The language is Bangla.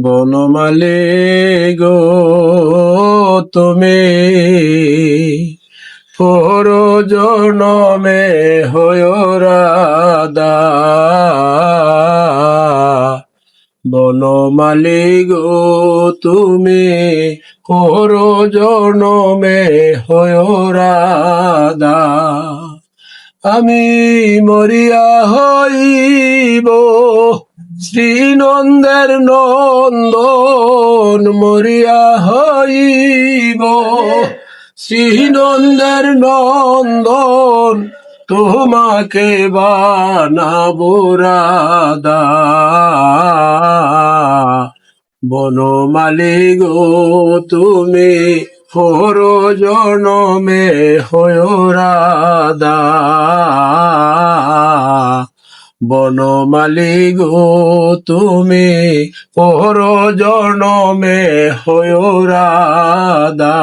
বনমালী গো তুমি পর জনমে হয় রাধা। বনমালী গো তুমি পর জনমে হয় রাধা। আমি মরিয়া হইব শ্রীনন্দের নন্দন, মরিয়া হইব শ্রীনন্দের নন্দন, তোমাকে বানাবো রাধা। বনমালী গো তুমি পর জনমে হয় রাধা। বনমালী গো তুমি পর জনমে হয় রাধা।